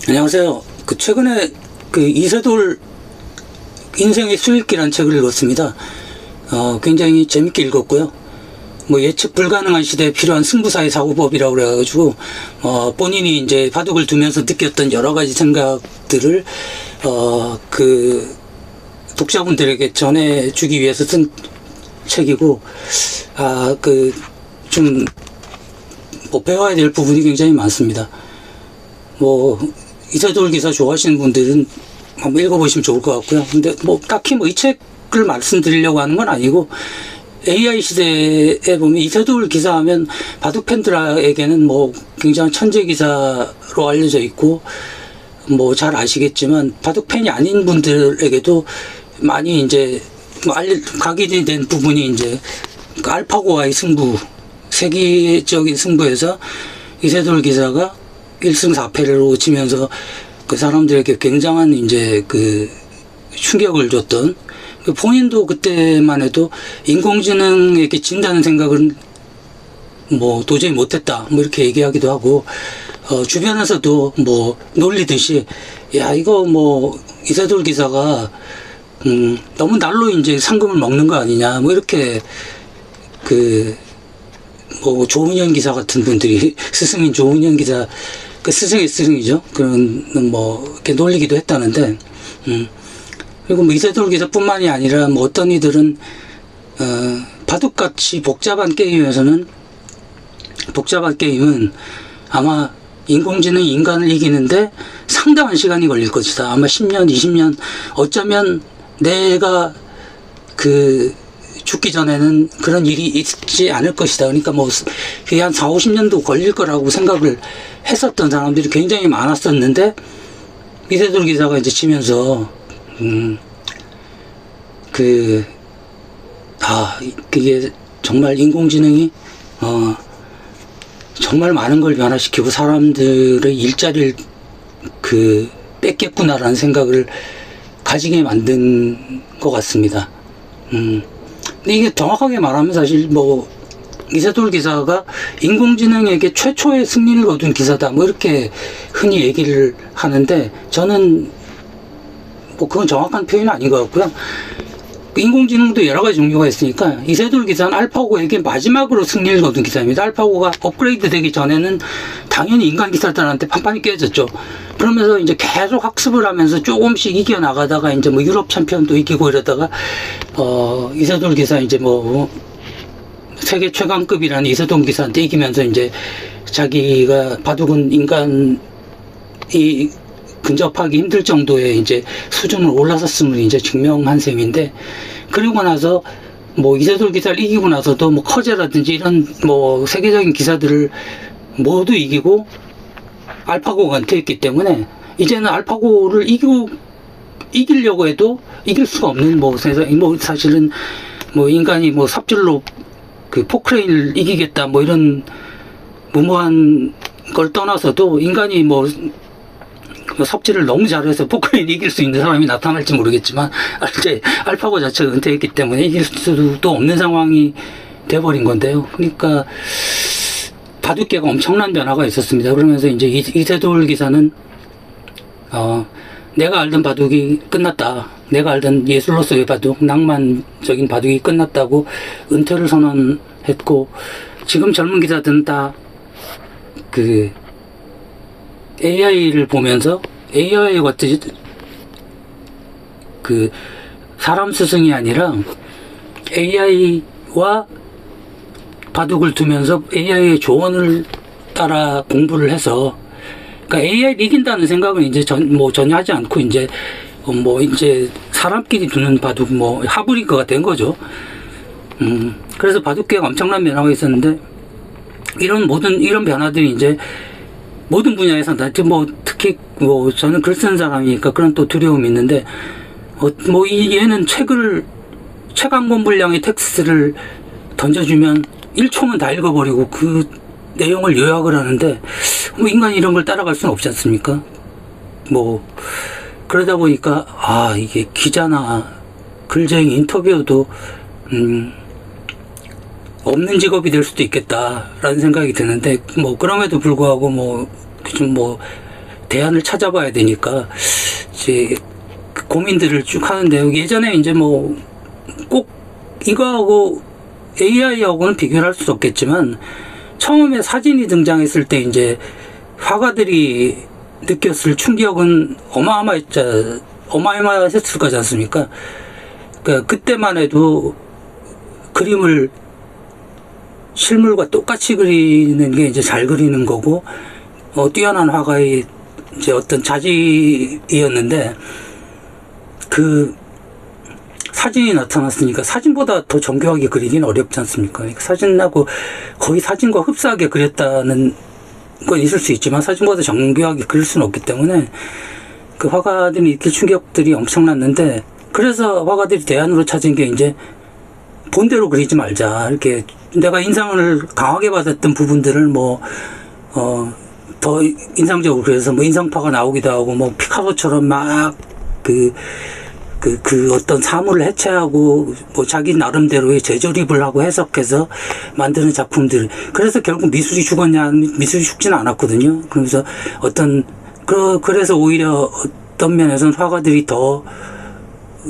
안녕하세요. 최근에 이세돌 인생의 수익기라는 책을 읽었습니다. 굉장히 재밌게 읽었고요. 예측 불가능한 시대에 필요한 승부사의 사고법이라고 그래가지고, 본인이 이제 바둑을 두면서 느꼈던 여러 가지 생각들을, 독자분들에게 전해주기 위해서 쓴 책이고, 배워야 될 부분이 굉장히 많습니다. 이세돌 기사 좋아하시는 분들은 한번 읽어보시면 좋을 것 같고요. 근데 딱히 이 책을 말씀드리려고 하는 건 아니고, AI 시대에 보면 이세돌 기사하면 바둑 팬들에게는 굉장히 천재 기사로 알려져 있고, 잘 아시겠지만, 바둑 팬이 아닌 분들에게도 많이 이제, 각인이 된 부분이 이제, 알파고와의 승부, 세계적인 승부에서 이세돌 기사가 1승 4패를 치면서 그 사람들에게 굉장한 이제 충격을 줬던, 본인도 그때만 해도 인공지능에게 진다는 생각은 도저히 못했다 이렇게 얘기하기도 하고, 주변에서도 놀리듯이 야 이거 이세돌 기사가 너무 날로 이제 상금을 먹는 거 아니냐 이렇게 조은현 기사 같은 분들이 스승인 조은현 기사 스승의 스승이죠. 이렇게 놀리기도 했다는데, 그리고 이세돌 기사뿐만이 아니라 어떤 이들은 바둑같이 복잡한 게임은 아마 인공지능이 인간을 이기는데 상당한 시간이 걸릴 것이다. 아마 10년, 20년, 어쩌면 내가 죽기 전에는 그런 일이 있지 않을 것이다. 그러니까 한 4, 50년도 걸릴 거라고 생각을 했었던 사람들이 굉장히 많았었는데, 이세돌 기사가 이제 치면서 그게 정말 인공지능이 정말 많은 걸 변화시키고 사람들의 일자리를 뺏겠구나라는 생각을 가지게 만든 것 같습니다. 근데 이게 정확하게 말하면 사실 이세돌 기사가 인공지능에게 최초의 승리를 거둔 기사다 이렇게 흔히 얘기를 하는데, 저는 그건 정확한 표현은 아닌 것 같고요. 인공지능도 여러 가지 종류가 있으니까 이세돌 기사는 알파고에게 마지막으로 승리를 거둔 기사입니다. 알파고가 업그레이드 되기 전에는 당연히 인간 기사들한테 판판이 깨졌죠. 그러면서 이제 계속 학습을 하면서 조금씩 이겨나가다가 이제 유럽 챔피언도 이기고 이러다가 이세돌 기사 이제 세계 최강급이라는 이세돌 기사한테 이기면서 이제 자기가 바둑은 인간이 근접하기 힘들 정도의 이제 수준을 올라섰음을 이제 증명한 셈인데, 그리고 나서 이세돌 기사를 이기고 나서도 커제라든지 이런 세계적인 기사들을 모두 이기고 알파고가 은퇴했기 때문에 이제는 알파고를 이기려고 해도 이길 수가 없는 사실은 인간이 삽질로 포크레인을 이기겠다 이런 무모한 걸 떠나서도 인간이 삽질을 너무 잘해서 포크레인 이길 수 있는 사람이 나타날지 모르겠지만, 이제 알파고 자체가 은퇴했기 때문에 이길 수도 없는 상황이 돼버린 건데요. 그러니까 바둑계가 엄청난 변화가 있었습니다. 그러면서 이제 이세돌 기사는 내가 알던 바둑이 끝났다, 내가 알던 예술로서의 바둑, 낭만적인 바둑이 끝났다고 은퇴를 선언했고, 지금 젊은 기사들은 다 AI를 보면서 AI가 사람 스승이 아니라 AI와 바둑을 두면서 AI의 조언을 따라 공부를 해서, AI를 이긴다는 생각은 이제 전혀 하지 않고 이제 사람끼리 두는 바둑 하브리그가 된 거죠. 그래서 바둑계가 엄청난 변화가 있었는데, 이런 변화들이 이제 모든 분야에서 특히 저는 글 쓰는 사람이니까 그런 또 두려움이 있는데, 얘는 책 한 권 분량의 텍스트를 던져주면 1초면 다 읽어버리고 그 내용을 요약을 하는데, 인간이 이런 걸 따라갈 수는 없지 않습니까? 그러다 보니까 이게 기자나 글쟁이 인터뷰도 없는 직업이 될 수도 있겠다라는 생각이 드는데, 그럼에도 불구하고 좀 대안을 찾아봐야 되니까 이제 고민들을 쭉 하는데요. 예전에 이제 뭐 꼭 이거하고 AI하고는 비교를 할 수도 없겠지만 처음에 사진이 등장했을 때 이제 화가들이 느꼈을 충격은 어마어마했을 거지 않습니까? 그러니까 그때만 해도 그림을 실물과 똑같이 그리는 게 이제 잘 그리는 거고, 뛰어난 화가의 이제 어떤 자질이었는데, 그 사진이 나타났으니까 사진보다 더 정교하게 그리기는 어렵지 않습니까? 그러니까 사진하고 거의 사진과 흡사하게 그렸다는 건 있을 수 있지만 사진보다 정교하게 그릴 수는 없기 때문에 그 화가들이 이렇게 충격들이 엄청났는데, 그래서 화가들이 대안으로 찾은 게 이제 본대로 그리지 말자. 이렇게 내가 인상을 강하게 받았던 부분들을 더 인상적으로 그래서 뭐 인상파가 나오기도 하고, 뭐 피카소처럼 막 그 어떤 사물을 해체하고 뭐 자기 나름대로의 재조립을 하고 해석해서 만드는 작품들. 그래서 결국 미술이 죽었냐? 미술이 죽지는 않았거든요. 그러면서 그래서 오히려 어떤 면에서는 화가들이 더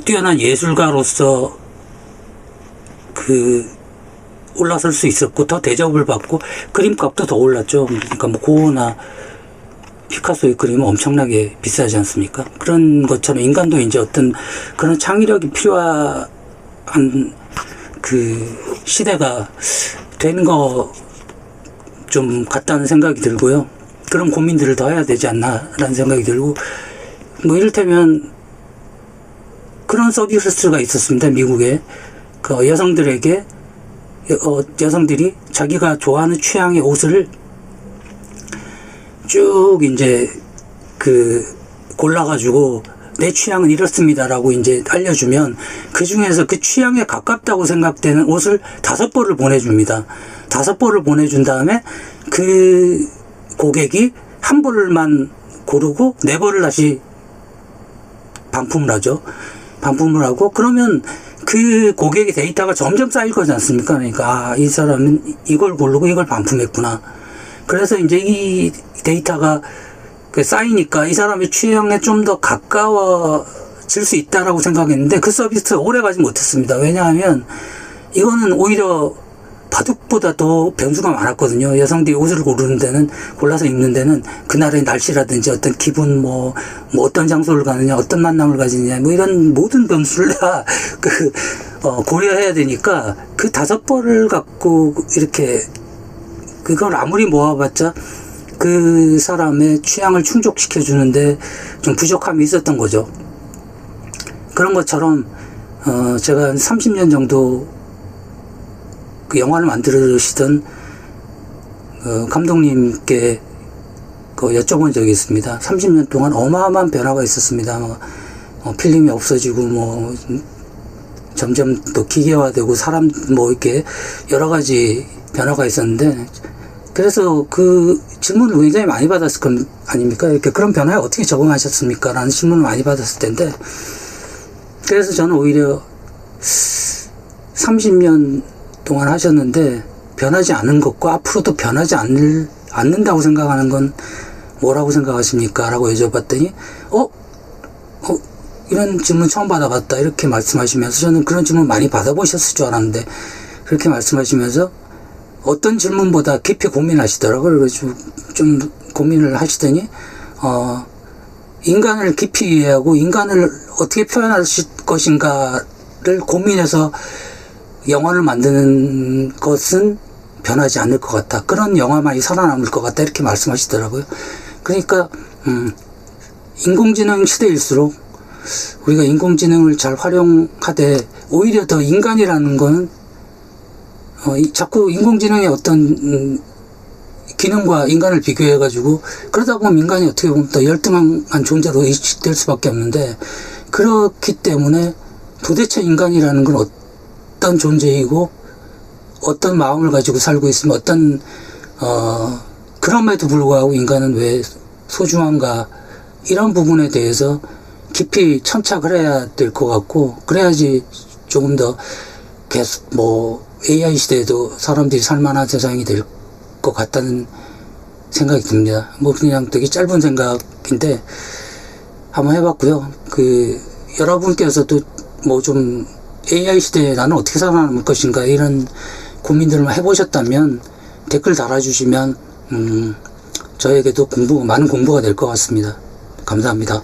뛰어난 예술가로서 올라설 수 있었고, 더 대접을 받고, 그림값도 더 올랐죠. 그러니까 뭐 고흐나 피카소의 그림은 엄청나게 비싸지 않습니까? 그런 것처럼 인간도 이제 어떤 그런 창의력이 필요한 그 시대가 되는 거 좀 같다는 생각이 들고요. 그런 고민들을 더 해야 되지 않나라는 생각이 들고, 뭐 이를테면 그런 서비스가 있었습니다. 미국에. 그 여성들에게, 여성들이 자기가 좋아하는 취향의 옷을 쭉 이제 골라가지고 내 취향은 이렇습니다라고 이제 알려주면 그 중에서 그 취향에 가깝다고 생각되는 옷을 5벌을 보내줍니다. 5벌을 보내준 다음에 그 고객이 한 벌만 고르고 4벌을 다시 반품을 하죠. 반품을 하고, 그러면 그 고객의 데이터가 점점 쌓일 거지 않습니까? 그러니까 이 사람은 이걸 고르고 이걸 반품했구나. 그래서 이제 이 데이터가 쌓이니까 이 사람의 취향에 좀 더 가까워질 수 있다라고 생각했는데, 그 서비스 오래 가지 못했습니다. 왜냐하면 이거는 오히려 바둑보다 더 변수가 많았거든요. 여성들이 옷을 고르는 데는, 골라서 입는 데는 그날의 날씨라든지 어떤 기분, 뭐 어떤 장소를 가느냐, 어떤 만남을 가지느냐, 뭐 이런 모든 변수를 다 고려해야 되니까 그 5벌을 갖고 이렇게 그걸 아무리 모아봤자 그 사람의 취향을 충족시켜주는데 좀 부족함이 있었던 거죠. 그런 것처럼 제가 한 30년 정도 그 영화를 만들으시던 감독님께 여쭤본 적이 있습니다. 30년 동안 어마어마한 변화가 있었습니다. 필름이 없어지고 점점 더 기계화되고 사람 이렇게 여러 가지 변화가 있었는데, 그래서 그 질문을 굉장히 많이 받았을 것 아닙니까? 이렇게 그런 변화에 어떻게 적응하셨습니까? 라는 질문을 많이 받았을 텐데, 그래서 저는 오히려 30년 동안 하셨는데 변하지 않은 것과 앞으로도 변하지 않는다고 생각하는 건 뭐라고 생각하십니까? 라고 여쭤봤더니 이런 질문 처음 받아봤다 이렇게 말씀하시면서, 저는 그런 질문 많이 받아보셨을 줄 알았는데 그렇게 말씀하시면서 어떤 질문보다 깊이 고민하시더라고요. 그래서 좀 고민을 하시더니 인간을 깊이 이해하고 인간을 어떻게 표현할 것인가를 고민해서 영화를 만드는 것은 변하지 않을 것 같다. 그런 영화만이 살아남을 것 같다. 이렇게 말씀하시더라고요. 그러니까 인공지능 시대일수록 우리가 인공지능을 잘 활용하되 오히려 더 인간이라는 건 자꾸 인공지능의 어떤 기능과 인간을 비교해가지고 그러다 보면 인간이 어떻게 보면 더 열등한 존재로 인식될 수밖에 없는데, 그렇기 때문에 도대체 인간이라는 건 어떤 존재이고 어떤 마음을 가지고 살고 있으면 그럼에도 불구하고 인간은 왜 소중한가, 이런 부분에 대해서 깊이 천착을 해야 될 것 같고, 그래야지 조금 더 계속 AI 시대에도 사람들이 살만한 세상이 될 것 같다는 생각이 듭니다. 뭐 그냥 되게 짧은 생각인데 한번 해봤고요. 여러분께서도 뭐 좀 AI 시대에 나는 어떻게 살아남을 것인가 이런 고민들을 해보셨다면 댓글 달아주시면 저에게도 많은 공부가 될 것 같습니다. 감사합니다.